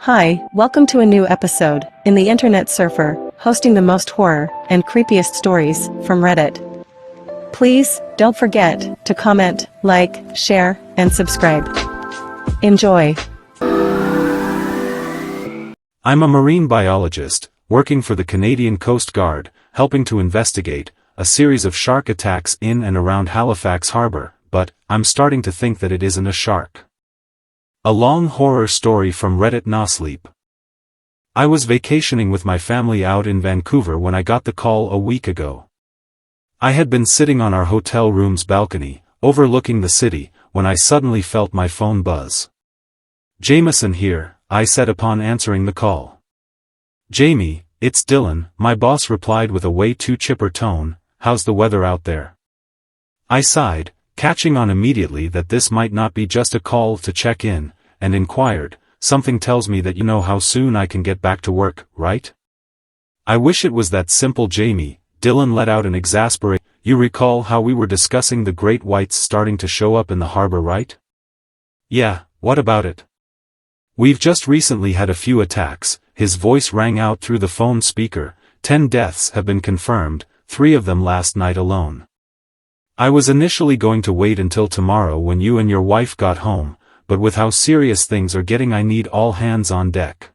Hi, welcome to a new episode in the Internet Surfer, hosting the most horror and creepiest stories from Reddit. Please don't forget to comment, like, share, and subscribe. Enjoy. I'm a marine biologist, working for the Canadian Coast Guard, helping to investigate a series of shark attacks in and around Halifax Harbour, but I'm starting to think that it isn't a shark. A long horror story from Reddit. No sleep. I was vacationing with my family out in Vancouver when I got the call a week ago. I had been sitting on our hotel room's balcony, overlooking the city, when I suddenly felt my phone buzz. "Jameson here," I said upon answering the call. "Jamie, it's Dylan," my boss replied with a way too chipper tone. "How's the weather out there?" I sighed, catching on immediately that this might not be just a call to check in, and inquired, "Something tells me that you know how soon I can get back to work, right?" "I wish it was that simple, Jamie," Dylan let out an exasperated, "You recall how we were discussing the great whites starting to show up in the harbor, right?" "Yeah, what about it?" "We've just recently had a few attacks," his voice rang out through the phone speaker. 10 deaths have been confirmed, 3 of them last night alone. I was initially going to wait until tomorrow when you and your wife got home, but with how serious things are getting I need all hands on deck.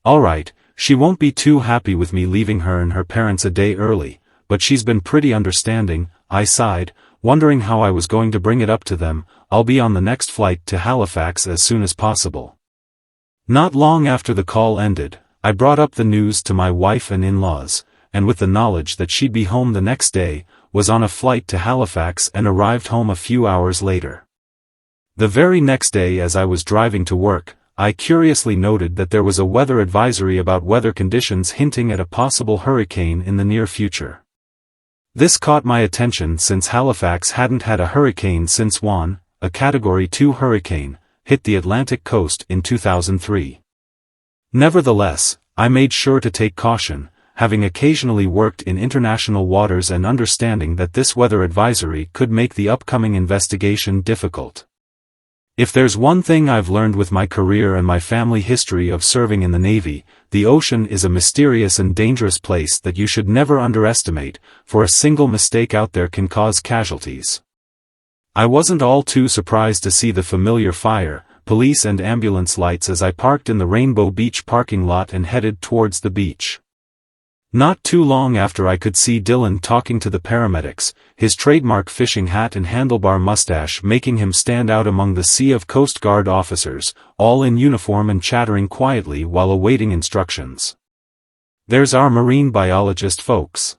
Alright, she won't be too happy with me leaving her and her parents a day early, but she's been pretty understanding. I sighed, wondering how I was going to bring it up to them. "I'll be on the next flight to Halifax as soon as possible." Not long after the call ended, I brought up the news to my wife and in-laws, and with the knowledge that she'd be home the next day, was on a flight to Halifax and arrived home a few hours later. The very next day, as I was driving to work, I curiously noted that there was a weather advisory about weather conditions hinting at a possible hurricane in the near future. This caught my attention since Halifax hadn't had a hurricane since Juan, a Category 2 hurricane, hit the Atlantic coast in 2003. Nevertheless, I made sure to take caution, having occasionally worked in international waters and understanding that this weather advisory could make the upcoming investigation difficult. If there's one thing I've learned with my career and my family history of serving in the Navy, the ocean is a mysterious and dangerous place that you should never underestimate, for a single mistake out there can cause casualties. I wasn't all too surprised to see the familiar fire, police and ambulance lights as I parked in the Rainbow Beach parking lot and headed towards the beach. Not too long after I could see Dylan talking to the paramedics, his trademark fishing hat and handlebar mustache making him stand out among the sea of Coast Guard officers, all in uniform and chattering quietly while awaiting instructions. "There's our marine biologist, folks."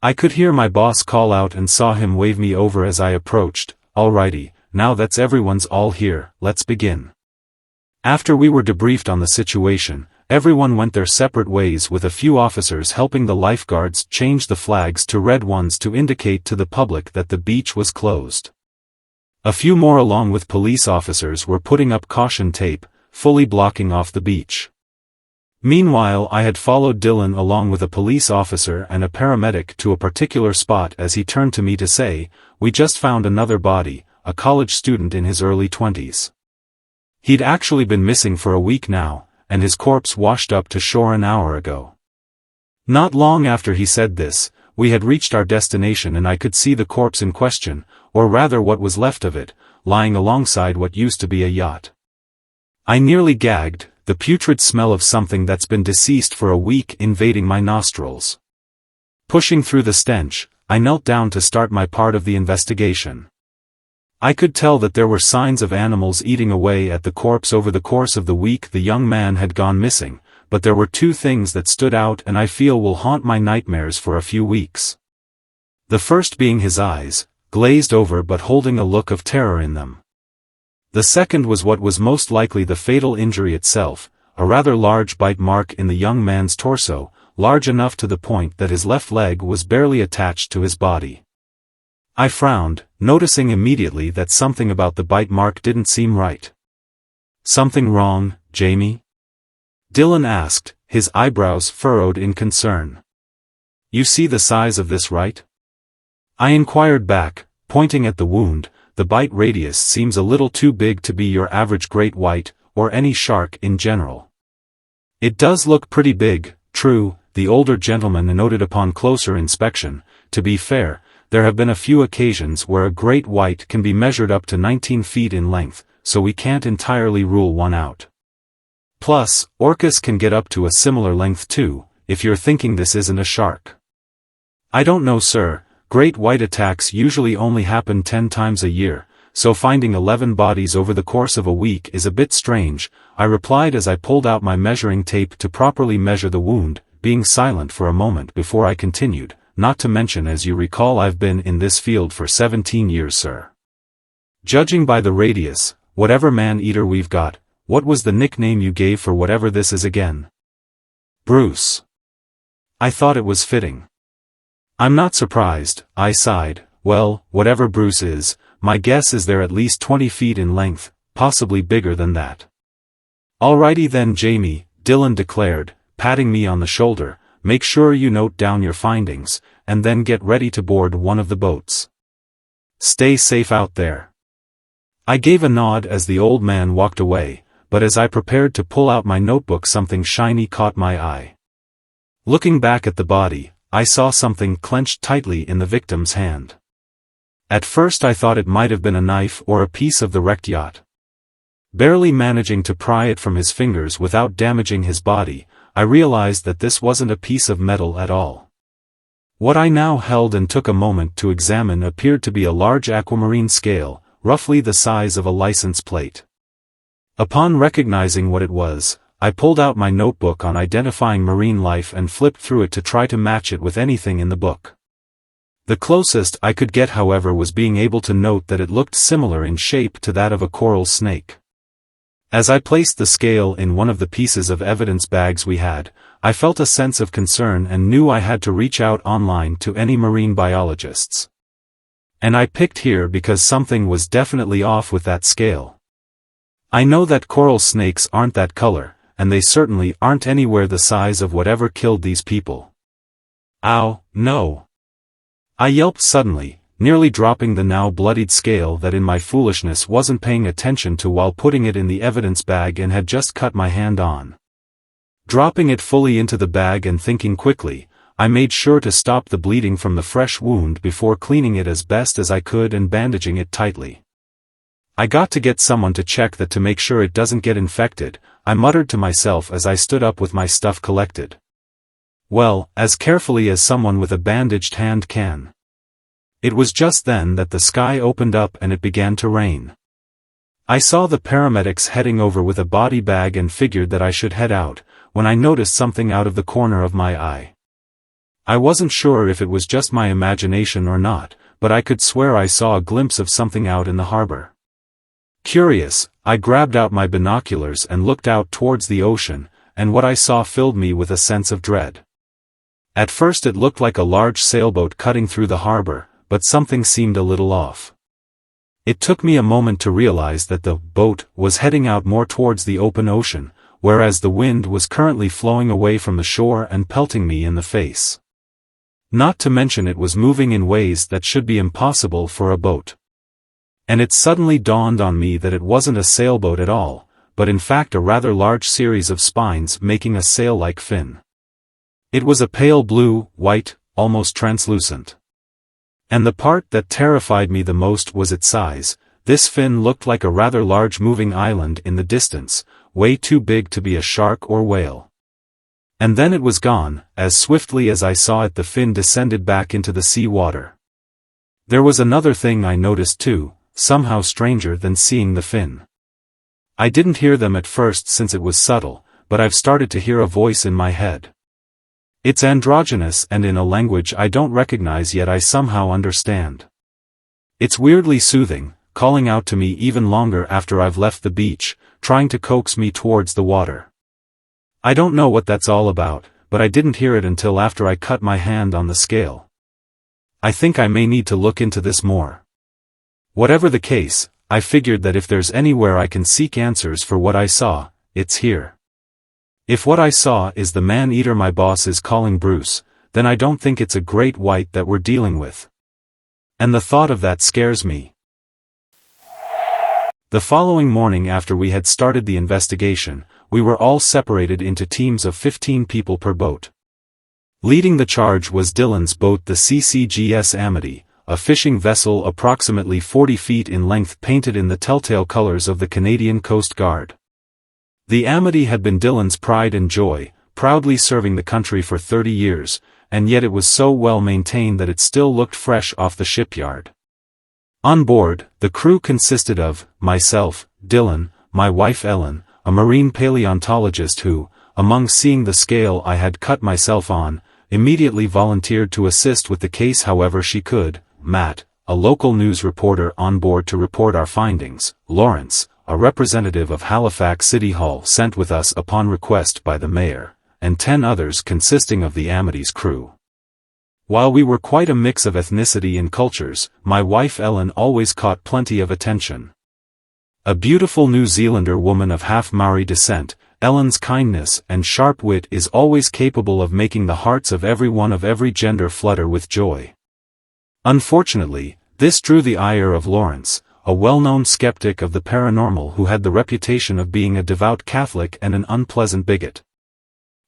I could hear my boss call out and saw him wave me over as I approached. "Alrighty, now that's everyone's all here, let's begin." After we were debriefed on the situation, everyone went their separate ways with a few officers helping the lifeguards change the flags to red ones to indicate to the public that the beach was closed. A few more along with police officers were putting up caution tape, fully blocking off the beach. Meanwhile, I had followed Dylan along with a police officer and a paramedic to a particular spot as he turned to me to say, "We just found another body, a college student in his early 20s. He'd actually been missing for a week now, and his corpse washed up to shore an hour ago." Not long after he said this, we had reached our destination and I could see the corpse in question, or rather what was left of it, lying alongside what used to be a yacht. I nearly gagged, the putrid smell of something that's been deceased for a week invading my nostrils. Pushing through the stench, I knelt down to start my part of the investigation. I could tell that there were signs of animals eating away at the corpse over the course of the week the young man had gone missing, but there were 2 things that stood out and I feel will haunt my nightmares for a few weeks. The first being his eyes, glazed over but holding a look of terror in them. The second was what was most likely the fatal injury itself, a rather large bite mark in the young man's torso, large enough to the point that his left leg was barely attached to his body. I frowned, noticing immediately that something about the bite mark didn't seem right. "Something wrong, Jamie?" Dylan asked, his eyebrows furrowed in concern. "You see the size of this, right?" I inquired back, pointing at the wound. "The bite radius seems a little too big to be your average great white, or any shark in general. It does look pretty big, true, the older gentleman noted upon closer inspection. To be fair, there have been a few occasions where a great white can be measured up to 19 feet in length, so we can't entirely rule one out. Plus, orcas can get up to a similar length too, if you're thinking this isn't a shark. I don't know, sir, great white attacks usually only happen 10 times a year, so finding 11 bodies over the course of a week is a bit strange, I replied as I pulled out my measuring tape to properly measure the wound, being silent for a moment before I continued, not to mention, as you recall, I've been in this field for 17 years, sir. Judging by the radius, whatever man-eater we've got, what was the nickname you gave for whatever this is again? Bruce. I thought it was fitting. I'm not surprised, I sighed. Well, whatever Bruce is, my guess is they're at least 20 feet in length, possibly bigger than that. Alrighty then, Jamie, Dylan declared, patting me on the shoulder, make sure you note down your findings, and then get ready to board one of the boats. Stay safe out there. I gave a nod as the old man walked away, but as I prepared to pull out my notebook, something shiny caught my eye. Looking back at the body, I saw something clenched tightly in the victim's hand. At first I thought it might have been a knife or a piece of the wrecked yacht. Barely managing to pry it from his fingers without damaging his body, I realized that this wasn't a piece of metal at all. What I now held and took a moment to examine appeared to be a large aquamarine scale, roughly the size of a license plate. Upon recognizing what it was, I pulled out my notebook on identifying marine life and flipped through it to try to match it with anything in the book. The closest I could get, however, was being able to note that it looked similar in shape to that of a coral snake. As I placed the scale in one of the pieces of evidence bags we had, I felt a sense of concern and knew I had to reach out online to any marine biologists. And I picked here because something was definitely off with that scale. I know that coral snakes aren't that color, and they certainly aren't anywhere the size of whatever killed these people. Ow, no! I yelped suddenly, nearly dropping the now bloodied scale that in my foolishness wasn't paying attention to while putting it in the evidence bag and had just cut my hand on. Dropping it fully into the bag and thinking quickly, I made sure to stop the bleeding from the fresh wound before cleaning it as best as I could and bandaging it tightly. I got to get someone to check that to make sure it doesn't get infected, I muttered to myself as I stood up with my stuff collected. Well, as carefully as someone with a bandaged hand can. It was just then that the sky opened up and it began to rain. I saw the paramedics heading over with a body bag and figured that I should head out, when I noticed something out of the corner of my eye. I wasn't sure if it was just my imagination or not, but I could swear I saw a glimpse of something out in the harbor. Curious, I grabbed out my binoculars and looked out towards the ocean, and what I saw filled me with a sense of dread. At first it looked like a large sailboat cutting through the harbor, but something seemed a little off. It took me a moment to realize that the boat was heading out more towards the open ocean, whereas the wind was currently flowing away from the shore and pelting me in the face. Not to mention it was moving in ways that should be impossible for a boat. And it suddenly dawned on me that it wasn't a sailboat at all, but in fact a rather large series of spines making a sail-like fin. It was a pale blue, white, almost translucent. And the part that terrified me the most was its size. This fin looked like a rather large moving island in the distance, way too big to be a shark or whale. And then it was gone. As swiftly as I saw it, the fin descended back into the sea water. There was another thing I noticed too, somehow stranger than seeing the fin. I didn't hear them at first since it was subtle, but I've started to hear a voice in my head. It's androgynous and in a language I don't recognize yet I somehow understand. It's weirdly soothing, calling out to me even longer after I've left the beach, trying to coax me towards the water. I don't know what that's all about, but I didn't hear it until after I cut my hand on the scale. I think I may need to look into this more. Whatever the case, I figured that if there's anywhere I can seek answers for what I saw, it's here. If what I saw is the man-eater my boss is calling Bruce, then I don't think it's a great white that we're dealing with. And the thought of that scares me. The following morning after we had started the investigation, we were all separated into teams of 15 people per boat. Leading the charge was Dylan's boat, the CCGS Amity, a fishing vessel approximately 40 feet in length painted in the telltale colors of the Canadian Coast Guard. The Amity had been Dylan's pride and joy, proudly serving the country for 30 years, and yet it was so well maintained that it still looked fresh off the shipyard. On board, the crew consisted of myself, Dylan, my wife Ellen, a marine paleontologist who, among seeing the scale I had cut myself on, immediately volunteered to assist with the case however she could, Matt, a local news reporter on board to report our findings, Lawrence, a representative of Halifax City Hall sent with us upon request by the mayor, and 10 others consisting of the Amity's crew. While we were quite a mix of ethnicity and cultures, my wife Ellen always caught plenty of attention. A beautiful New Zealander woman of half Maori descent, Ellen's kindness and sharp wit is always capable of making the hearts of everyone of every gender flutter with joy. Unfortunately, this drew the ire of Lawrence, a well-known skeptic of the paranormal who had the reputation of being a devout Catholic and an unpleasant bigot.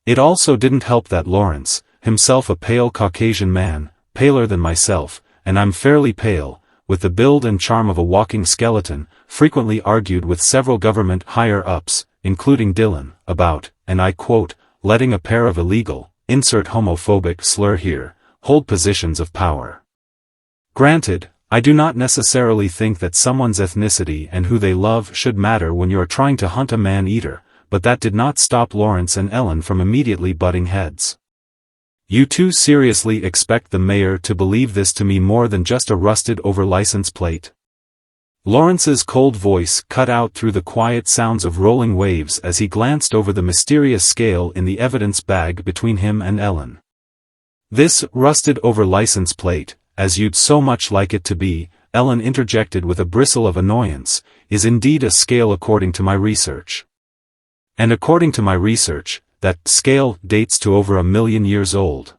It also didn't help that Lawrence, himself a pale Caucasian man, paler than myself, and I'm fairly pale, with the build and charm of a walking skeleton, frequently argued with several government higher-ups, including Dylan, about, and I quote, letting a pair of illegal, insert homophobic slur here, hold positions of power. Granted, I do not necessarily think that someone's ethnicity and who they love should matter when you are trying to hunt a man-eater, but that did not stop Lawrence and Ellen from immediately butting heads. You two seriously expect the mayor to believe this to me more than just a rusted-over license plate? Lawrence's cold voice cut out through the quiet sounds of rolling waves as he glanced over the mysterious scale in the evidence bag between him and Ellen. This rusted-over license plate, as you'd so much like it to be, Ellen interjected with a bristle of annoyance, is indeed a scale according to my research. And according to my research, that scale dates to over 1 million years old.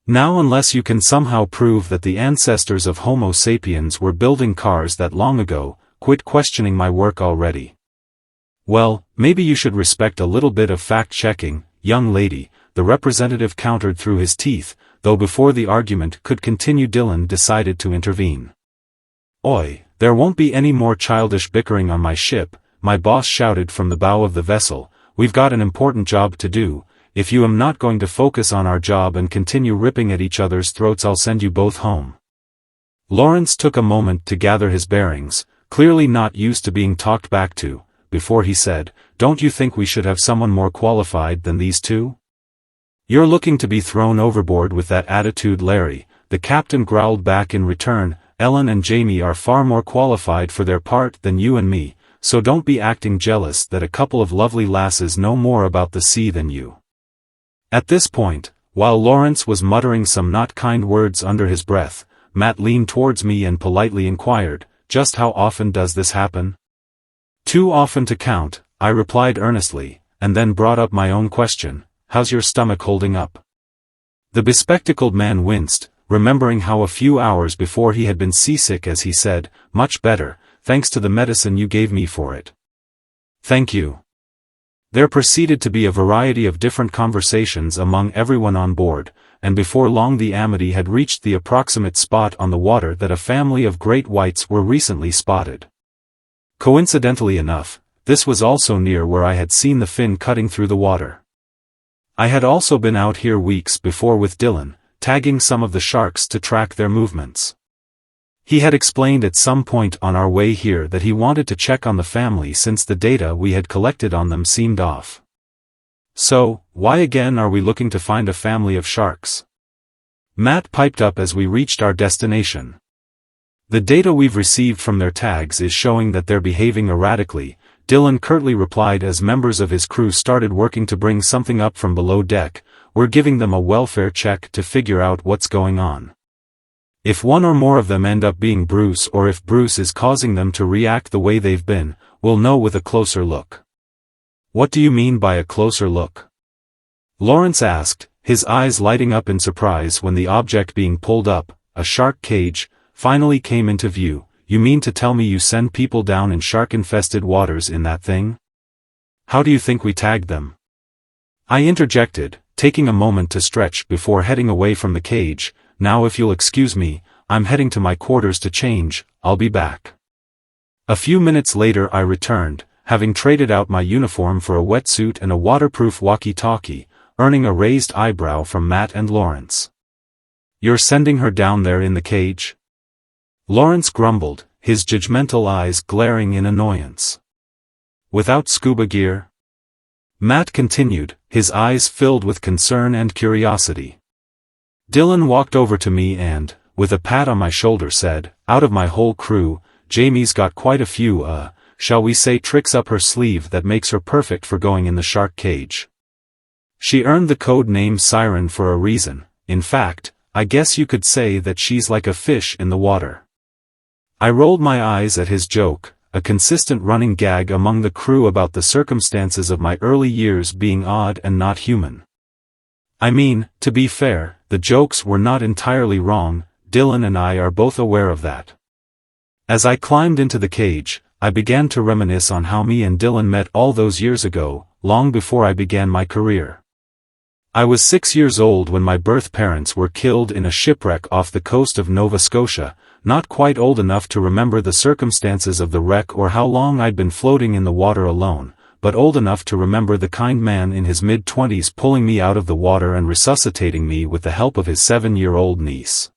Now unless you can somehow prove that the ancestors of Homo sapiens were building cars that long ago, quit questioning my work already. Well, maybe you should respect a little bit of fact-checking, young lady, the representative countered through his teeth, though before the argument could continue Dylan decided to intervene. Oi, there won't be any more childish bickering on my ship, my boss shouted from the bow of the vessel. We've got an important job to do. If you am not going to focus on our job and continue ripping at each other's throats, I'll send you both home. Lawrence took a moment to gather his bearings, clearly not used to being talked back to, before he said, "Don't you think we should have someone more qualified than these two?" "You're looking to be thrown overboard with that attitude, Larry," the captain growled back in return. "Ellen and Jamie are far more qualified for their part than you and me, so don't be acting jealous that a couple of lovely lasses know more about the sea than you." At this point, while Lawrence was muttering some not kind words under his breath, Matt leaned towards me and politely inquired, "Just how often does this happen?" "Too often to count," I replied earnestly, and then brought up my own question, "How's your stomach holding up?" The bespectacled man winced, remembering how a few hours before he had been seasick as he said, "Much better, thanks to the medicine you gave me for it." "Thank you." There proceeded to be a variety of different conversations among everyone on board, and before long the Amity had reached the approximate spot on the water that a family of great whites were recently spotted. Coincidentally enough, this was also near where I had seen the fin cutting through the water. I had also been out here weeks before with Dylan, tagging some of the sharks to track their movements. He had explained at some point on our way here that he wanted to check on the family since the data we had collected on them seemed off. "So, why again are we looking to find a family of sharks?" Matt piped up as we reached our destination. "The data we've received from their tags is showing that they're behaving erratically," Dylan curtly replied as members of his crew started working to bring something up from below deck. "We're giving them a welfare check to figure out what's going on. If one or more of them end up being Bruce, or if Bruce is causing them to react the way they've been, we'll know with a closer look." "What do you mean by a closer look?" Lawrence asked, his eyes lighting up in surprise when the object being pulled up, a shark cage, finally came into view. you mean to tell me you send people down in shark-infested waters in that thing? How do you think we tagged them? I interjected, taking a moment to stretch before heading away from the cage. Now if you'll excuse me, I'm heading to my quarters to change, I'll be back. A few minutes later I returned, having traded out my uniform for a wetsuit and a waterproof walkie-talkie, earning a raised eyebrow from Matt and Lawrence. You're sending her down there in the cage? Lawrence grumbled, his judgmental eyes glaring in annoyance. Without scuba gear? Matt continued, his eyes filled with concern and curiosity. Dylan walked over to me and, with a pat on my shoulder said, out of my whole crew, Jamie's got quite a few, shall we say tricks up her sleeve that makes her perfect for going in the shark cage. She earned the code name Siren for a reason. In fact, I guess you could say that she's like a fish in the water. I rolled my eyes at his joke, a consistent running gag among the crew about the circumstances of my early years being odd and not human. I mean, to be fair, the jokes were not entirely wrong, Dylan and I are both aware of that. As I climbed into the cage, I began to reminisce on how me and Dylan met all those years ago, long before I began my career. I was 6 years old when my birth parents were killed in a shipwreck off the coast of Nova Scotia, not quite old enough to remember the circumstances of the wreck or how long I'd been floating in the water alone, but old enough to remember the kind man in his mid-20s pulling me out of the water and resuscitating me with the help of his 7-year-old niece.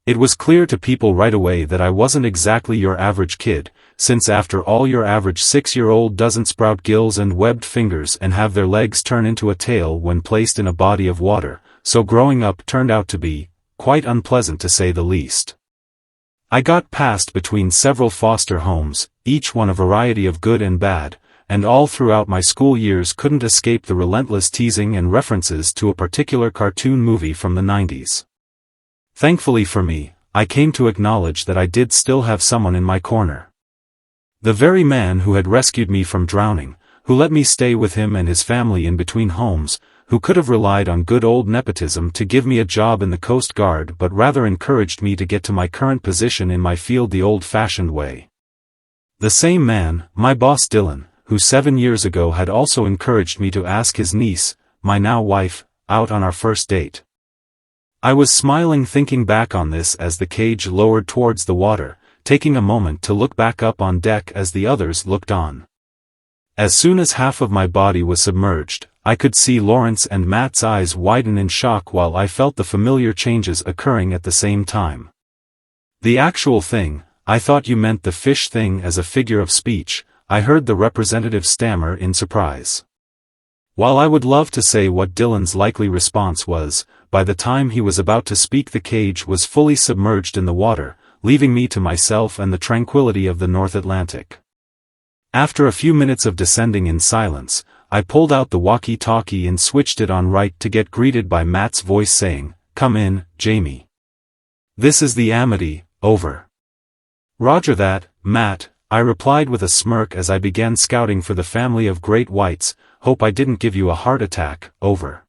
It was clear to people right away that I wasn't exactly your average kid, since after all your average 6-year-old doesn't sprout gills and webbed fingers and have their legs turn into a tail when placed in a body of water, so growing up turned out to be quite unpleasant to say the least. I got passed between several foster homes, each one a variety of good and bad, and all throughout my school years couldn't escape the relentless teasing and references to a particular cartoon movie from the 90s. Thankfully for me, I came to acknowledge that I did still have someone in my corner. The very man who had rescued me from drowning, who let me stay with him and his family in between homes, who could have relied on good old nepotism to give me a job in the Coast Guard but rather encouraged me to get to my current position in my field the old-fashioned way. The same man, my boss Dylan, who 7 years ago had also encouraged me to ask his niece, my now wife, out on our first date. I was smiling thinking back on this as the cage lowered towards the water, taking a moment to look back up on deck as the others looked on. As soon as half of my body was submerged, I could see Lawrence and Matt's eyes widen in shock while I felt the familiar changes occurring at the same time. The actual thing, I thought you meant the fish thing as a figure of speech, I heard the representative stammer in surprise. While I would love to say what Dylan's likely response was, by the time he was about to speak the cage was fully submerged in the water, leaving me to myself and the tranquility of the North Atlantic. After a few minutes of descending in silence, I pulled out the walkie-talkie and switched it on right to get greeted by Matt's voice saying, "Come in, Jamie. This is the Amity, over." "Roger that, Matt," I replied with a smirk as I began scouting for the family of great whites. "Hope I didn't give you a heart attack, over."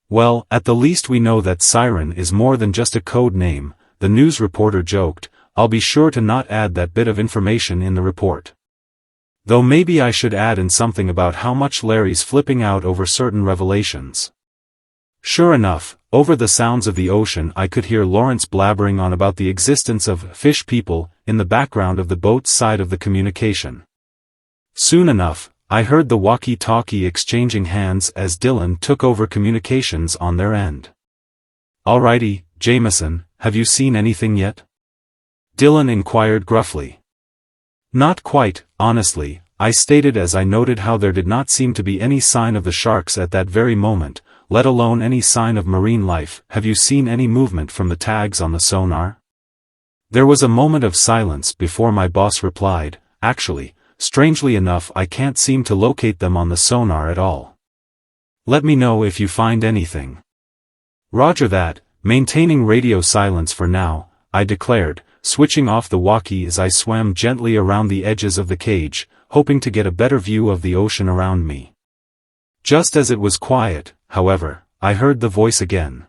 "Well, at the least we know that Siren is more than just a code name," the news reporter joked. "I'll be sure to not add that bit of information in the report. Though maybe I should add in something about how much Larry's flipping out over certain revelations." Sure enough, over the sounds of the ocean I could hear Lawrence blabbering on about the existence of fish people in the background of the boat's side of the communication. Soon enough, I heard the walkie-talkie exchanging hands as Dylan took over communications on their end. "Alrighty, Jameson, have you seen anything yet?" Dylan inquired gruffly. "Not quite, honestly," I stated as I noted how there did not seem to be any sign of the sharks at that very moment, let alone any sign of marine life. "Have you seen any movement from the tags on the sonar?" There was a moment of silence before my boss replied, "Actually, strangely enough I can't seem to locate them on the sonar at all. Let me know if you find anything." "Roger that, maintaining radio silence for now," I declared, switching off the walkie as I swam gently around the edges of the cage, hoping to get a better view of the ocean around me. Just as it was quiet, however, I heard the voice again.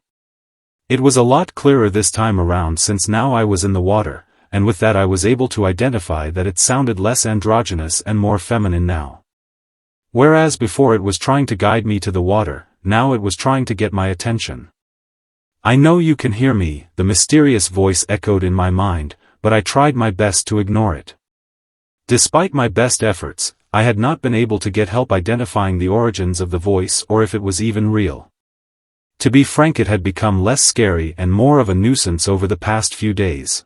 It was a lot clearer this time around since now I was in the water, and with that I was able to identify that it sounded less androgynous and more feminine now. Whereas before it was trying to guide me to the water, now it was trying to get my attention. "I know you can hear me," the mysterious voice echoed in my mind, but I tried my best to ignore it. Despite my best efforts, I had not been able to get help identifying the origins of the voice or if it was even real. To be frank, it had become less scary and more of a nuisance over the past few days.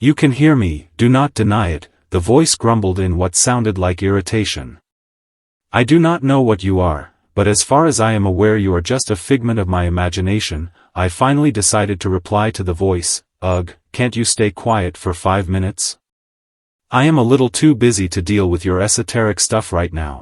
"You can hear me, do not deny it," the voice grumbled in what sounded like irritation. "I do not know what you are, but as far as I am aware you are just a figment of my imagination." I finally decided to reply to the voice, "Ugh, can't you stay quiet for 5 minutes? I am a little too busy to deal with your esoteric stuff right now."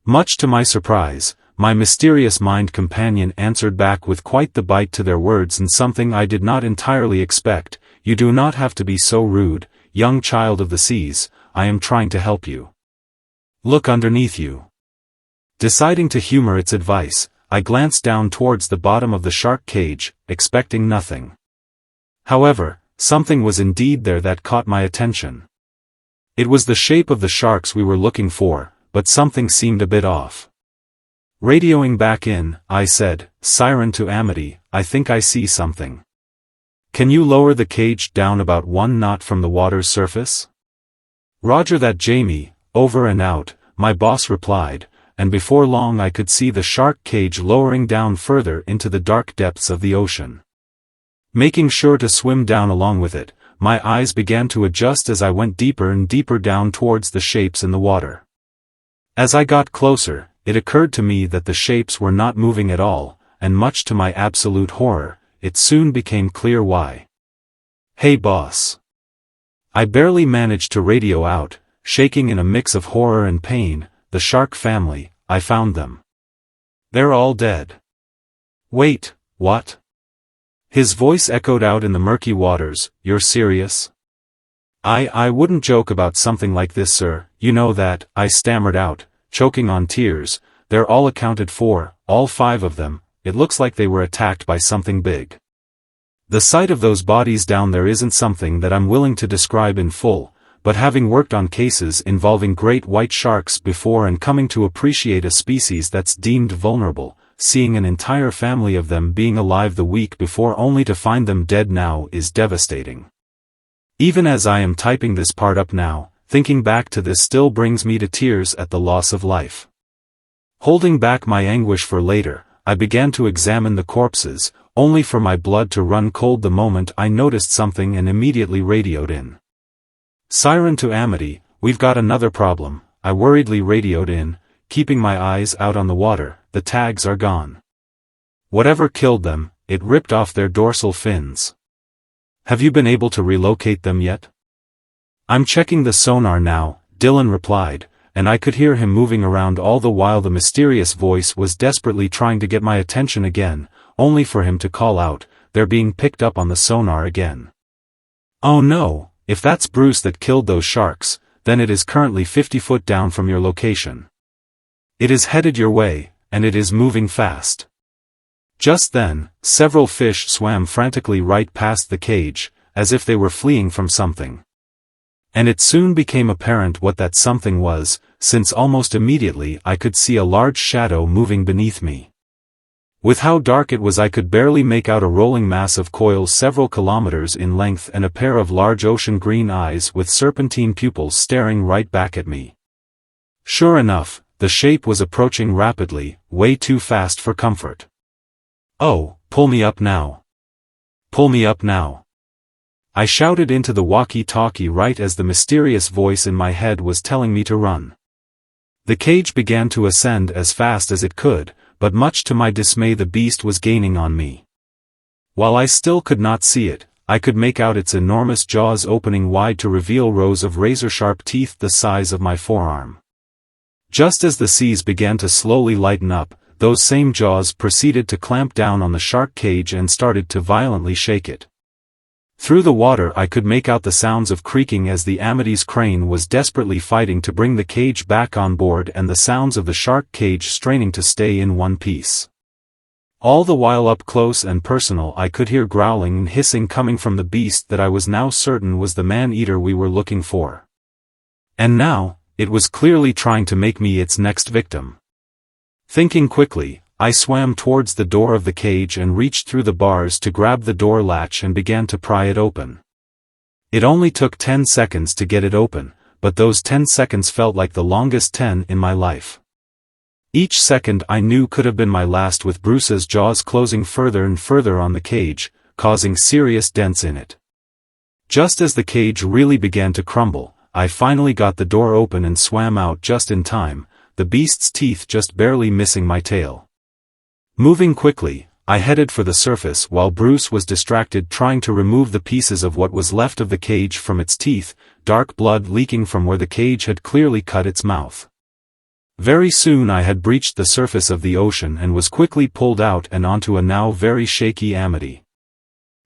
Much to my surprise, my mysterious mind companion answered back with quite the bite to their words and something I did not entirely expect. "You do not have to be so rude, young child of the seas, I am trying to help you. Look underneath you." Deciding to humor its advice, I glanced down towards the bottom of the shark cage, expecting nothing. However, something was indeed there that caught my attention. It was the shape of the sharks we were looking for, but something seemed a bit off. Radioing back in, I said, "Siren to Amity, I think I see something. Can you lower the cage down about 1 knot from the water's surface?" "Roger that, Jamie, over and out," my boss replied, and before long I could see the shark cage lowering down further into the dark depths of the ocean. Making sure to swim down along with it, my eyes began to adjust as I went deeper and deeper down towards the shapes in the water. As I got closer, it occurred to me that the shapes were not moving at all, and much to my absolute horror, it soon became clear why. "Hey boss." I barely managed to radio out, shaking in a mix of horror and pain, "The shark family, I found them. They're all dead." "Wait, what?" His voice echoed out in the murky waters. "You're serious?" I wouldn't joke about something like this, sir, you know that," I stammered out, choking on tears. "They're all accounted for, all 5 of them. It looks like they were attacked by something big. The sight of those bodies down there isn't something that I'm willing to describe in full, but having worked on cases involving great white sharks before and coming to appreciate a species that's deemed vulnerable, seeing an entire family of them being alive the week before only to find them dead now is devastating. Even as I am typing this part up now, thinking back to this still brings me to tears at the loss of life. Holding back my anguish for later, I began to examine the corpses, only for my blood to run cold the moment I noticed something and immediately radioed in. "Siren to Amity, we've got another problem," I worriedly radioed in, keeping my eyes out on the water. "The tags are gone. Whatever killed them, it ripped off their dorsal fins. Have you been able to relocate them yet?" "I'm checking the sonar now," Dylan replied, and I could hear him moving around all the while the mysterious voice was desperately trying to get my attention again, only for him to call out, "They're being picked up on the sonar again." "Oh no. If that's Bruce that killed those sharks, then it is currently 50 foot down from your location. It is headed your way, and it is moving fast." Just then, several fish swam frantically right past the cage, as if they were fleeing from something. And it soon became apparent what that something was, since almost immediately I could see a large shadow moving beneath me. With how dark it was I could barely make out a rolling mass of coils several kilometers in length and a pair of large ocean green eyes with serpentine pupils staring right back at me. Sure enough, the shape was approaching rapidly, way too fast for comfort. "Oh, pull me up now. Pull me up now." I shouted into the walkie-talkie right as the mysterious voice in my head was telling me to run. The cage began to ascend as fast as it could, but much to my dismay the beast was gaining on me. While I still could not see it, I could make out its enormous jaws opening wide to reveal rows of razor-sharp teeth the size of my forearm. Just as the seas began to slowly lighten up, those same jaws proceeded to clamp down on the shark cage and started to violently shake it. Through the water I could make out the sounds of creaking as the Amity's crane was desperately fighting to bring the cage back on board and the sounds of the shark cage straining to stay in one piece. All the while up close and personal I could hear growling and hissing coming from the beast that I was now certain was the man-eater we were looking for. And now, it was clearly trying to make me its next victim. Thinking quickly, I swam towards the door of the cage and reached through the bars to grab the door latch and began to pry it open. It only took 10 seconds to get it open, but those 10 seconds felt like the longest 10 in my life. Each second I knew could have been my last, with Bruce's jaws closing further and further on the cage, causing serious dents in it. Just as the cage really began to crumble, I finally got the door open and swam out just in time, the beast's teeth just barely missing my tail. Moving quickly, I headed for the surface while Bruce was distracted trying to remove the pieces of what was left of the cage from its teeth, dark blood leaking from where the cage had clearly cut its mouth. Very soon I had breached the surface of the ocean and was quickly pulled out and onto a now very shaky Amity.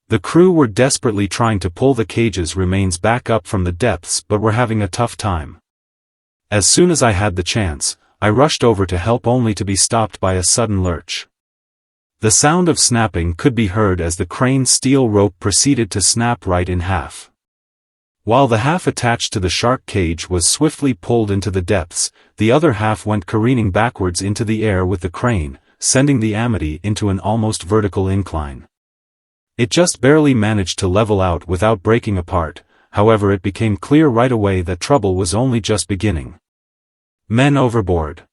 The crew were desperately trying to pull the cage's remains back up from the depths but were having a tough time. As soon as I had the chance, I rushed over to help only to be stopped by a sudden lurch. The sound of snapping could be heard as the crane's steel rope proceeded to snap right in half. While the half attached to the shark cage was swiftly pulled into the depths, the other half went careening backwards into the air with the crane, sending the Amity into an almost vertical incline. It just barely managed to level out without breaking apart, however it became clear right away that trouble was only just beginning. Men overboard!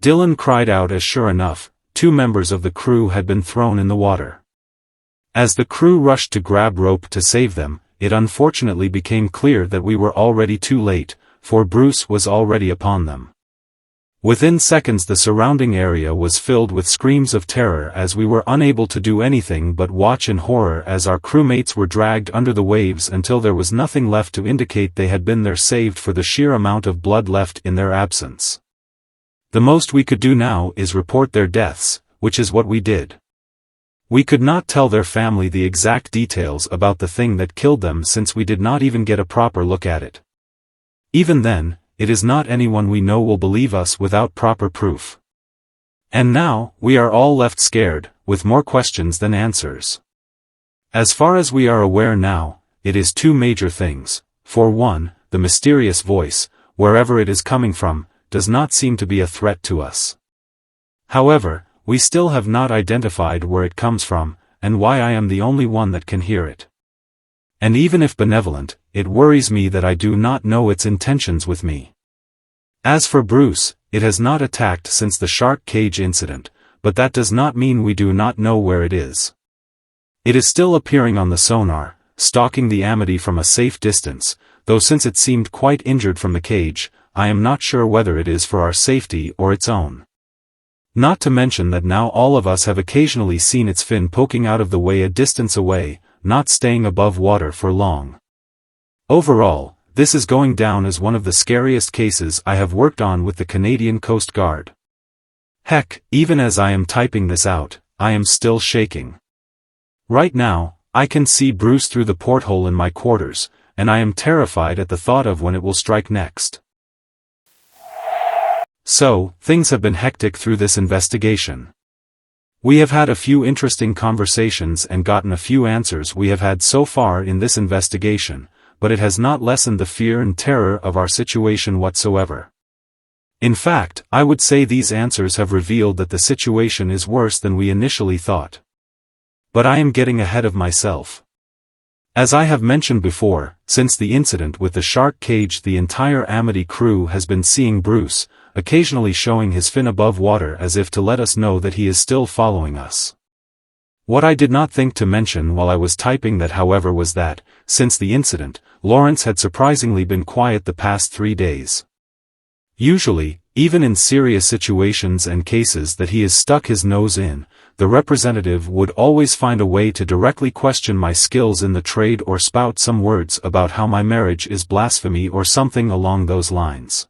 Dylan cried out as sure enough, 2 members of the crew had been thrown in the water. As the crew rushed to grab rope to save them, it unfortunately became clear that we were already too late, for Bruce was already upon them. Within seconds the surrounding area was filled with screams of terror as we were unable to do anything but watch in horror as our crewmates were dragged under the waves until there was nothing left to indicate they had been there saved for the sheer amount of blood left in their absence. The most we could do now is report their deaths, which is what we did. We could not tell their family the exact details about the thing that killed them since we did not even get a proper look at it. Even then, it is not anyone we know will believe us without proper proof. And now, we are all left scared, with more questions than answers. As far as we are aware now, it is 2 major things. For one, the mysterious voice, wherever it is coming from, does not seem to be a threat to us. However, we still have not identified where it comes from, and why I am the only one that can hear it. And even if benevolent, it worries me that I do not know its intentions with me. As for Bruce, it has not attacked since the shark cage incident, but that does not mean we do not know where it is. It is still appearing on the sonar, stalking the Amity from a safe distance, though since it seemed quite injured from the cage, I am not sure whether it is for our safety or its own. Not to mention that now all of us have occasionally seen its fin poking out of the way a distance away, not staying above water for long. Overall, this is going down as one of the scariest cases I have worked on with the Canadian Coast Guard. Heck, even as I am typing this out, I am still shaking. Right now, I can see Bruce through the porthole in my quarters, and I am terrified at the thought of when it will strike next. So, things have been hectic through this investigation. We have had a few interesting conversations and gotten a few answers we have had so far in this investigation, but it has not lessened the fear and terror of our situation whatsoever. In fact, I would say these answers have revealed that the situation is worse than we initially thought. But I am getting ahead of myself. As I have mentioned before, since the incident with the shark cage, the entire Amity crew has been seeing Bruce, occasionally showing his fin above water as if to let us know that he is still following us. What I did not think to mention while I was typing that, however, was that, since the incident, Lawrence had surprisingly been quiet the past 3 days. Usually, even in serious situations and cases that he has stuck his nose in, the representative would always find a way to directly question my skills in the trade or spout some words about how my marriage is blasphemy or something along those lines.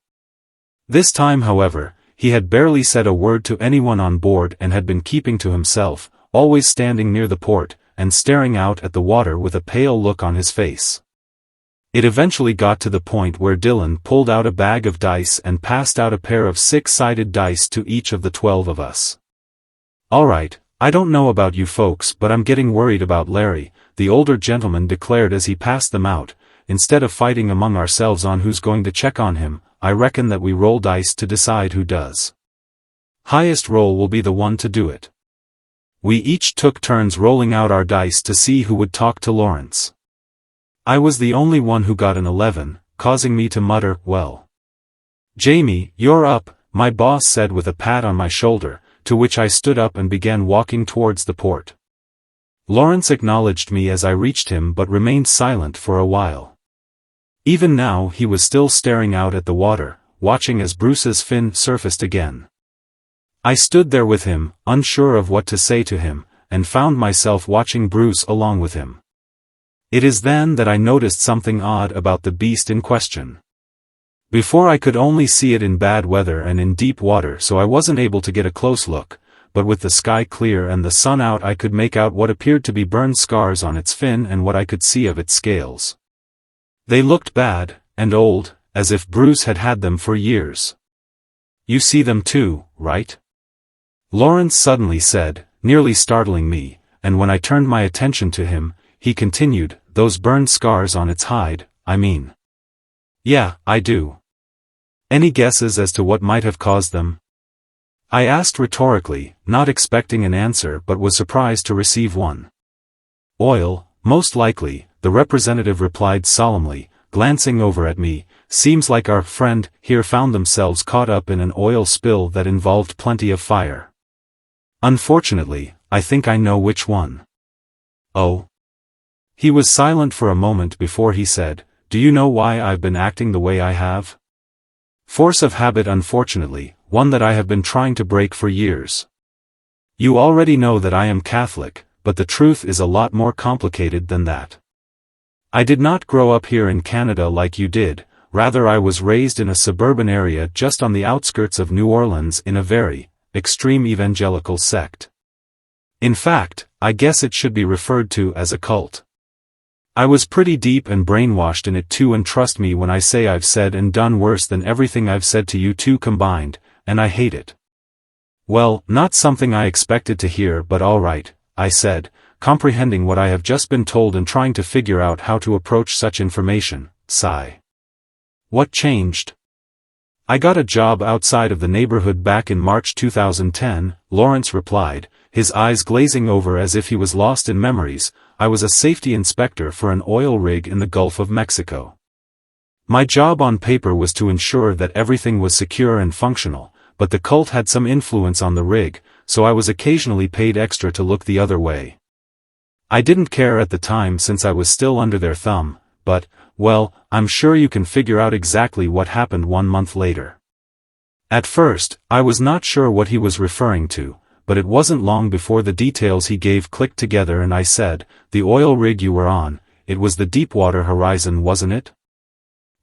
This time, however, he had barely said a word to anyone on board and had been keeping to himself, always standing near the port, and staring out at the water with a pale look on his face. It eventually got to the point where Dylan pulled out a bag of dice and passed out a pair of 6-sided dice to each of the 12 of us. Alright, I don't know about you folks, but I'm getting worried about Larry, the older gentleman declared as he passed them out. Instead of fighting among ourselves on who's going to check on him, I reckon that we roll dice to decide who does. Highest roll will be the one to do it. We each took turns rolling out our dice to see who would talk to Lawrence. I was the only one who got an 11, causing me to mutter, "Well, Jamie, you're up," my boss said with a pat on my shoulder, to which I stood up and began walking towards the port. Lawrence acknowledged me as I reached him but remained silent for a while. Even now he was still staring out at the water, watching as Bruce's fin surfaced again. I stood there with him, unsure of what to say to him, and found myself watching Bruce along with him. It is then that I noticed something odd about the beast in question. Before I could only see it in bad weather and in deep water, so I wasn't able to get a close look, but with the sky clear and the sun out I could make out what appeared to be burned scars on its fin and what I could see of its scales. They looked bad, and old, as if Bruce had had them for years. "You see them too, right?" Lawrence suddenly said, nearly startling me, and when I turned my attention to him, he continued, "Those burned scars on its hide, I mean." "Yeah, I do." "Any guesses as to what might have caused them?" I asked rhetorically, not expecting an answer but was surprised to receive one. "Oil, most likely," the representative replied solemnly, glancing over at me. "Seems like our friend here found themselves caught up in an oil spill that involved plenty of fire. Unfortunately, I think I know which one." "Oh?" He was silent for a moment before he said, "Do you know why I've been acting the way I have?" "Force of habit, unfortunately, one that I have been trying to break for years. You already know that I am Catholic, but the truth is a lot more complicated than that. I did not grow up here in Canada like you did, rather I was raised in a suburban area just on the outskirts of New Orleans in a very extreme evangelical sect. In fact, I guess it should be referred to as a cult. I was pretty deep and brainwashed in it too, and trust me when I say I've said and done worse than everything I've said to you two combined, and I hate it." "Well, not something I expected to hear, but all right," I said, comprehending what I have just been told and trying to figure out how to approach such information. Sigh. "What changed?" "I got a job outside of the neighborhood back in March 2010, Lawrence replied, his eyes glazing over as if he was lost in memories. "I was a safety inspector for an oil rig in the Gulf of Mexico. My job on paper was to ensure that everything was secure and functional, but the cult had some influence on the rig, so I was occasionally paid extra to look the other way. I didn't care at the time since I was still under their thumb, but, well, I'm sure you can figure out exactly what happened 1 month later." At first, I was not sure what he was referring to, but it wasn't long before the details he gave clicked together and I said, "The oil rig you were on, it was the Deepwater Horizon, wasn't it?"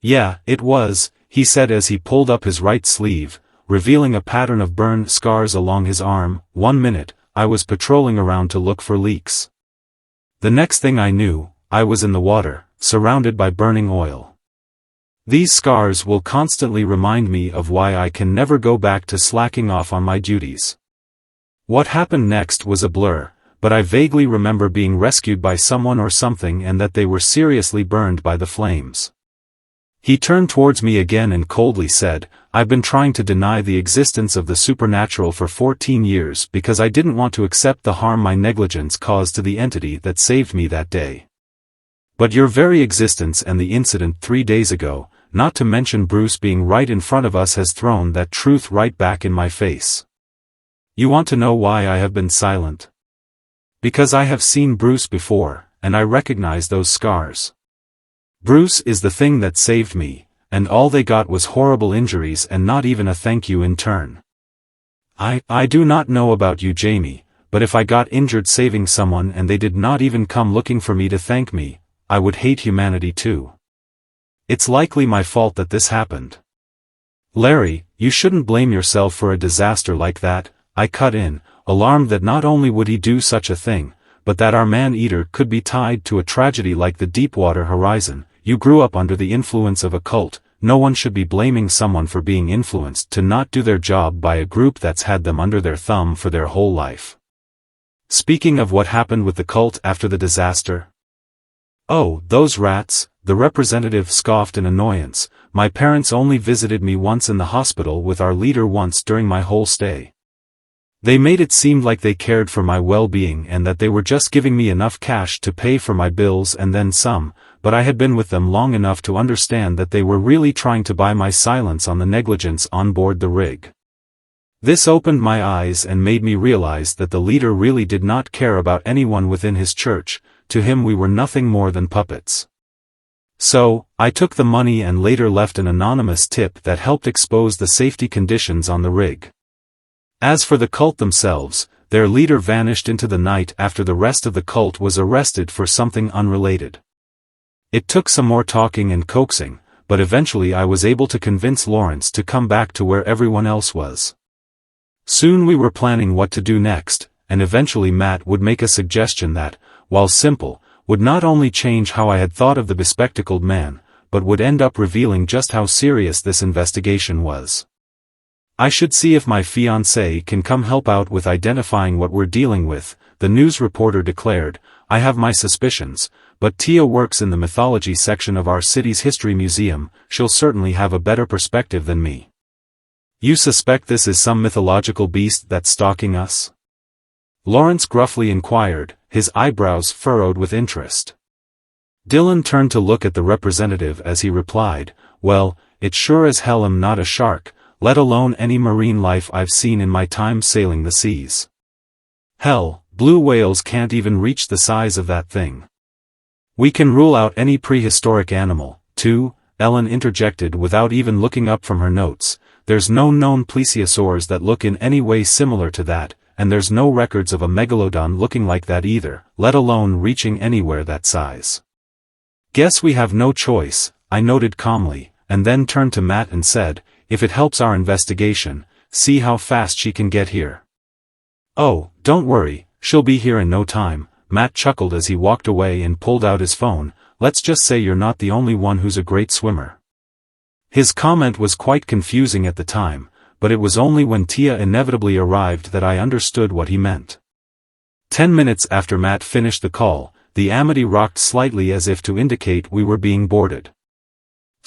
"Yeah, it was," he said as he pulled up his right sleeve, revealing a pattern of burned scars along his arm. "1 minute, I was patrolling around to look for leaks. The next thing I knew, I was in the water, surrounded by burning oil. These scars will constantly remind me of why I can never go back to slacking off on my duties. What happened next was a blur, but I vaguely remember being rescued by someone or something and that they were seriously burned by the flames." He turned towards me again and coldly said, "I've been trying to deny the existence of the supernatural for 14 years because I didn't want to accept the harm my negligence caused to the entity that saved me that day. But your very existence and the incident 3 days ago, not to mention Bruce being right in front of us, has thrown that truth right back in my face. You want to know why I have been silent? Because I have seen Bruce before, and I recognize those scars. Bruce is the thing that saved me, and all they got was horrible injuries and not even a thank you in turn. I do not know about you, Jamie, but if I got injured saving someone and they did not even come looking for me to thank me, I would hate humanity too. It's likely my fault that this happened. Larry, you shouldn't blame yourself for a disaster like that," I cut in, alarmed that not only would he do such a thing, but that our man-eater could be tied to a tragedy like the Deepwater Horizon. "You grew up under the influence of a cult. No one should be blaming someone for being influenced to not do their job by a group that's had them under their thumb for their whole life. Speaking of what happened with the cult after the disaster. Oh, those rats, the representative scoffed in annoyance. My parents only visited me once in the hospital with our leader once during my whole stay. They made it seem like they cared for my well-being and that they were just giving me enough cash to pay for my bills and then some, but I had been with them long enough to understand that they were really trying to buy my silence on the negligence on board the rig. This opened my eyes and made me realize that the leader really did not care about anyone within his church. To him we were nothing more than puppets. So, I took the money and later left an anonymous tip that helped expose the safety conditions on the rig. As for the cult themselves, their leader vanished into the night after the rest of the cult was arrested for something unrelated. It took some more talking and coaxing, but eventually I was able to convince Lawrence to come back to where everyone else was. Soon we were planning what to do next, and eventually Matt would make a suggestion that, while simple, would not only change how I had thought of the bespectacled man, but would end up revealing just how serious this investigation was. I should see if my fiancé can come help out with identifying what we're dealing with, the news reporter declared. I have my suspicions, but Tia works in the mythology section of our city's history museum, she'll certainly have a better perspective than me. You suspect this is some mythological beast that's stalking us? Lawrence gruffly inquired, his eyebrows furrowed with interest. Dylan turned to look at the representative as he replied, well, it sure as hell am not a shark, let alone any marine life I've seen in my time sailing the seas. Hell, blue whales can't even reach the size of that thing. We can rule out any prehistoric animal, too, Ellen interjected without even looking up from her notes. There's no known plesiosaurs that look in any way similar to that, and there's no records of a megalodon looking like that either, let alone reaching anywhere that size. Guess we have no choice, I noted calmly, and then turned to Matt and said, if it helps our investigation, see how fast she can get here. Oh, don't worry, she'll be here in no time, Matt chuckled as he walked away and pulled out his phone. Let's just say you're not the only one who's a great swimmer. His comment was quite confusing at the time, but it was only when Tia inevitably arrived that I understood what he meant. 10 minutes after Matt finished the call, the Amity rocked slightly as if to indicate we were being boarded.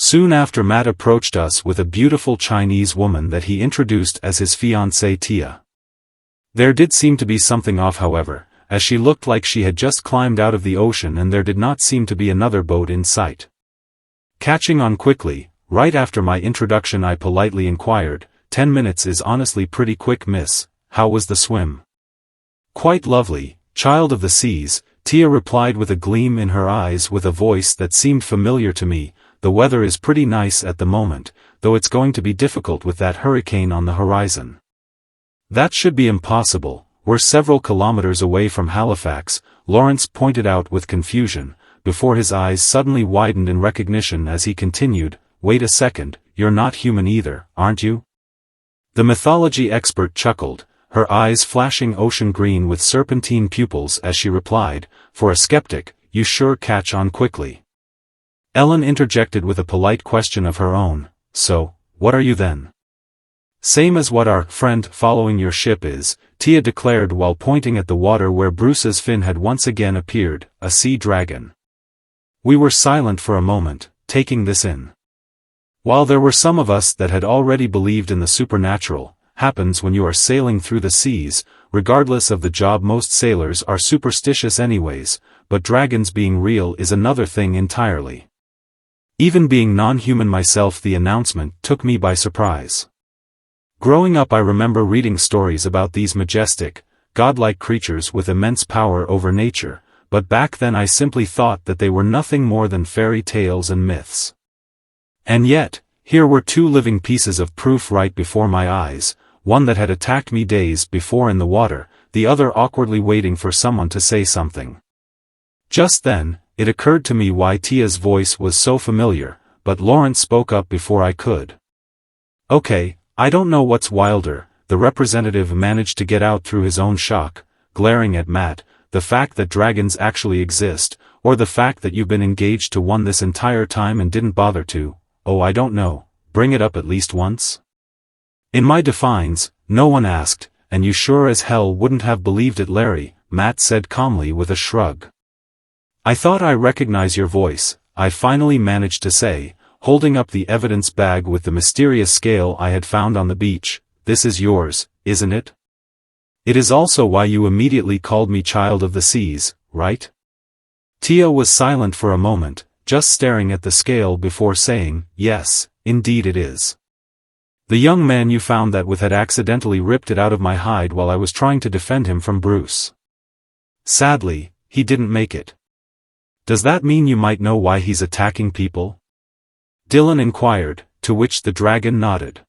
Soon after Matt approached us with a beautiful Chinese woman that he introduced as his fiancée Tia. There did seem to be something off however, as she looked like she had just climbed out of the ocean and there did not seem to be another boat in sight. Catching on quickly, right after my introduction I politely inquired, 10 minutes is honestly pretty quick miss, how was the swim? Quite lovely, child of the seas, Tia replied with a gleam in her eyes with a voice that seemed familiar to me. The weather is pretty nice at the moment, though it's going to be difficult with that hurricane on the horizon. That should be impossible, we're several kilometers away from Halifax, Lawrence pointed out with confusion, before his eyes suddenly widened in recognition as he continued, wait a second, you're not human either, aren't you? The mythology expert chuckled, her eyes flashing ocean green with serpentine pupils as she replied, for a skeptic, you sure catch on quickly. Ellen interjected with a polite question of her own, so, what are you then? Same as what our friend following your ship is, Tia declared while pointing at the water where Bruce's fin had once again appeared, a sea dragon. We were silent for a moment, taking this in. While there were some of us that had already believed in the supernatural, happens when you are sailing through the seas, regardless of the job most sailors are superstitious anyways, but dragons being real is another thing entirely. Even being non-human myself, the announcement took me by surprise. Growing up I remember reading stories about these majestic, godlike creatures with immense power over nature, but back then I simply thought that they were nothing more than fairy tales and myths. And yet, here were two living pieces of proof right before my eyes, one that had attacked me days before in the water, the other awkwardly waiting for someone to say something. Just then, it occurred to me why Tia's voice was so familiar, but Lawrence spoke up before I could. Okay, I don't know what's wilder, the representative managed to get out through his own shock, glaring at Matt, the fact that dragons actually exist, or the fact that you've been engaged to one this entire time and didn't bother to, oh I don't know, bring it up at least once? In my defense, no one asked, and you sure as hell wouldn't have believed it, Larry, Matt said calmly with a shrug. I thought I recognize your voice, I finally managed to say, holding up the evidence bag with the mysterious scale I had found on the beach. This is yours, isn't it? It is also why you immediately called me child of the seas, right? Tia was silent for a moment, just staring at the scale before saying, yes, indeed it is. The young man you found that with had accidentally ripped it out of my hide while I was trying to defend him from Bruce. Sadly, he didn't make it. Does that mean you might know why he's attacking people? Dylan inquired, to which the dragon nodded.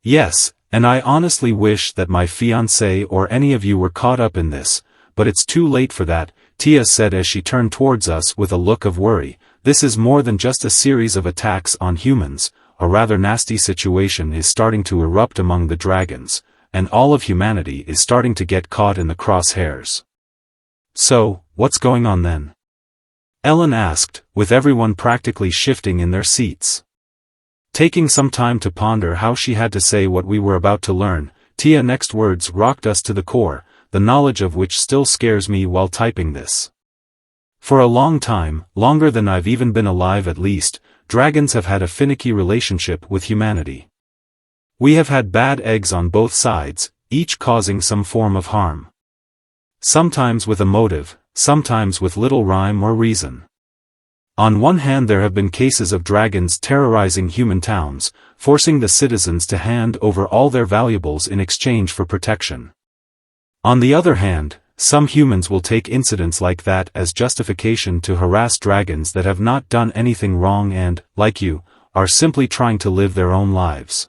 Yes, and I honestly wish that my fiancé or any of you were caught up in this, but it's too late for that, Tia said as she turned towards us with a look of worry. This is more than just a series of attacks on humans, a rather nasty situation is starting to erupt among the dragons, and all of humanity is starting to get caught in the crosshairs. So, what's going on then? Ellen asked, with everyone practically shifting in their seats. Taking some time to ponder how she had to say what we were about to learn, Tia's next words rocked us to the core, the knowledge of which still scares me while typing this. For a long time, longer than I've even been alive at least, dragons have had a finicky relationship with humanity. We have had bad eggs on both sides, each causing some form of harm. Sometimes with a motive, sometimes with little rhyme or reason. On one hand there have been cases of dragons terrorizing human towns, forcing the citizens to hand over all their valuables in exchange for protection. On the other hand, some humans will take incidents like that as justification to harass dragons that have not done anything wrong and, like you, are simply trying to live their own lives.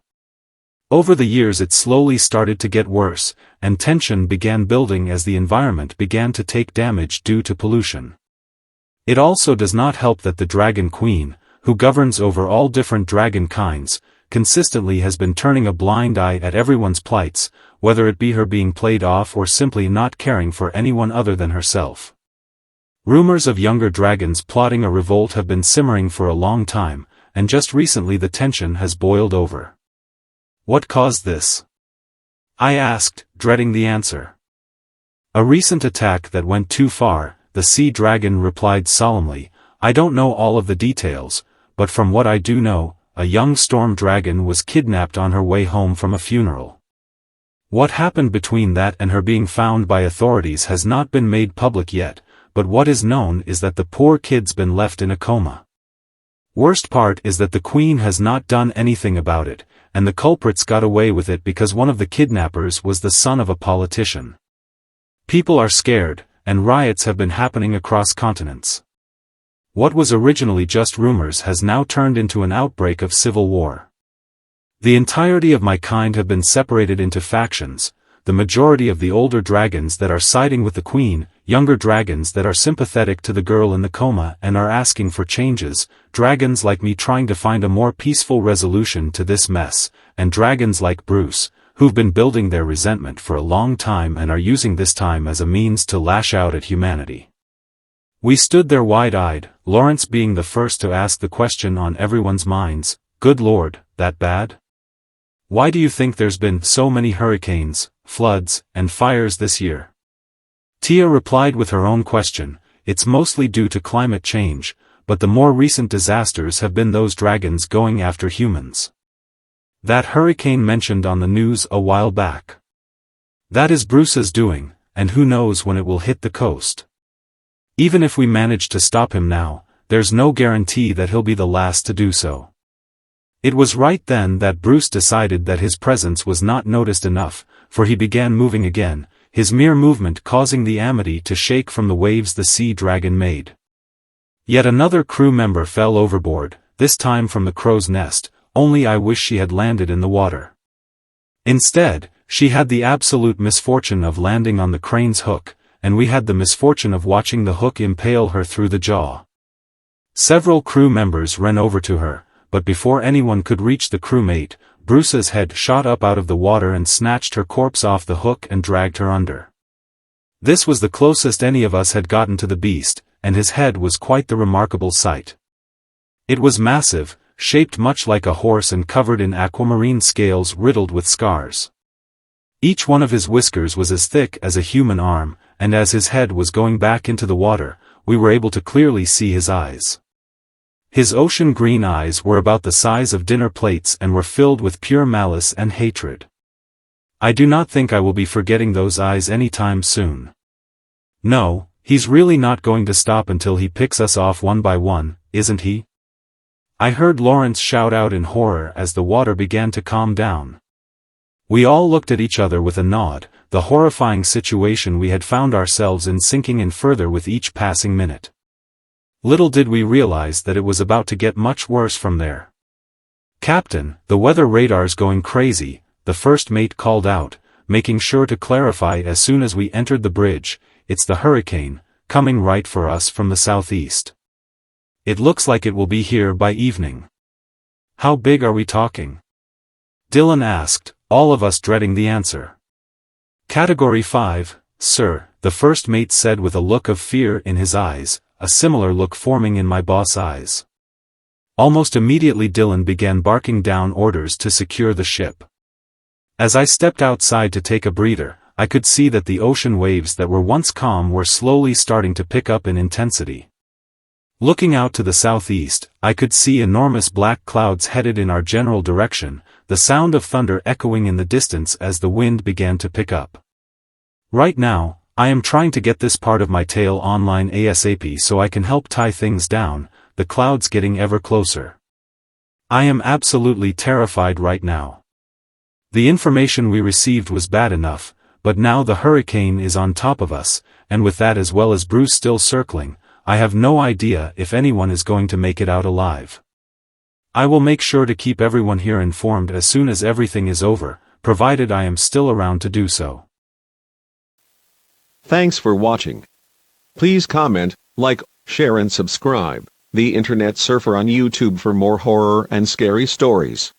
Over the years it slowly started to get worse, and tension began building as the environment began to take damage due to pollution. It also does not help that the Dragon Queen, who governs over all different dragon kinds, consistently has been turning a blind eye at everyone's plights, whether it be her being played off or simply not caring for anyone other than herself. Rumors of younger dragons plotting a revolt have been simmering for a long time, and just recently the tension has boiled over. What caused this? I asked, dreading the answer. A recent attack that went too far, the sea dragon replied solemnly. I don't know all of the details, but from what I do know, a young storm dragon was kidnapped on her way home from a funeral. What happened between that and her being found by authorities has not been made public yet, but what is known is that the poor kid's been left in a coma. Worst part is that the queen has not done anything about it, and the culprits got away with it because one of the kidnappers was the son of a politician. People are scared, and riots have been happening across continents. What was originally just rumors has now turned into an outbreak of civil war. The entirety of my kind have been separated into factions, the majority of the older dragons that are siding with the queen, younger dragons that are sympathetic to the girl in the coma and are asking for changes, dragons like me trying to find a more peaceful resolution to this mess, and dragons like Bruce, who've been building their resentment for a long time and are using this time as a means to lash out at humanity. We stood there wide-eyed, Lawrence being the first to ask the question on everyone's minds, good Lord, that bad? Why do you think there's been so many hurricanes, floods, and fires this year? Tia replied with her own question, it's mostly due to climate change, but the more recent disasters have been those dragons going after humans. That hurricane mentioned on the news a while back. That is Bruce's doing, and who knows when it will hit the coast. Even if we manage to stop him now, there's no guarantee that he'll be the last to do so. It was right then that Bruce decided that his presence was not noticed enough, for he began moving again, his mere movement causing the Amity to shake from the waves the sea dragon made. Yet another crew member fell overboard, this time from the crow's nest, only I wish she had landed in the water. Instead, she had the absolute misfortune of landing on the crane's hook, and we had the misfortune of watching the hook impale her through the jaw. Several crew members ran over to her, but before anyone could reach the crewmate, Bruce's head shot up out of the water and snatched her corpse off the hook and dragged her under. This was the closest any of us had gotten to the beast, and his head was quite the remarkable sight. It was massive, shaped much like a horse and covered in aquamarine scales riddled with scars. Each one of his whiskers was as thick as a human arm, and as his head was going back into the water, we were able to clearly see his eyes. His ocean green eyes were about the size of dinner plates and were filled with pure malice and hatred. I do not think I will be forgetting those eyes anytime soon. No, he's really not going to stop until he picks us off one by one, isn't he? I heard Lawrence shout out in horror as the water began to calm down. We all looked at each other with a nod, the horrifying situation we had found ourselves in sinking in further with each passing minute. Little did we realize that it was about to get much worse from there. "Captain, the weather radar's going crazy," the first mate called out, making sure to clarify as soon as we entered the bridge. "It's the hurricane, coming right for us from the southeast. It looks like it will be here by evening." "How big are we talking?" Dylan asked, all of us dreading the answer. "Category 5, sir," the first mate said with a look of fear in his eyes, a similar look forming in my boss' eyes. Almost immediately Dylan began barking down orders to secure the ship. As I stepped outside to take a breather, I could see that the ocean waves that were once calm were slowly starting to pick up in intensity. Looking out to the southeast, I could see enormous black clouds headed in our general direction, the sound of thunder echoing in the distance as the wind began to pick up. Right now, I am trying to get this part of my tale online ASAP so I can help tie things down, the clouds getting ever closer. I am absolutely terrified right now. The information we received was bad enough, but now the hurricane is on top of us, and with that as well as Bruce still circling, I have no idea if anyone is going to make it out alive. I will make sure to keep everyone here informed as soon as everything is over, provided I am still around to do so. Thanks for watching. Please comment, like, share and subscribe. The Internet Surfer on YouTube for more horror and scary stories.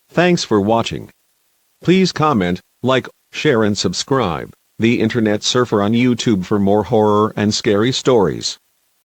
Thanks for watching. Please comment, like, share and subscribe. The Internet Surfer on YouTube for more horror and scary stories.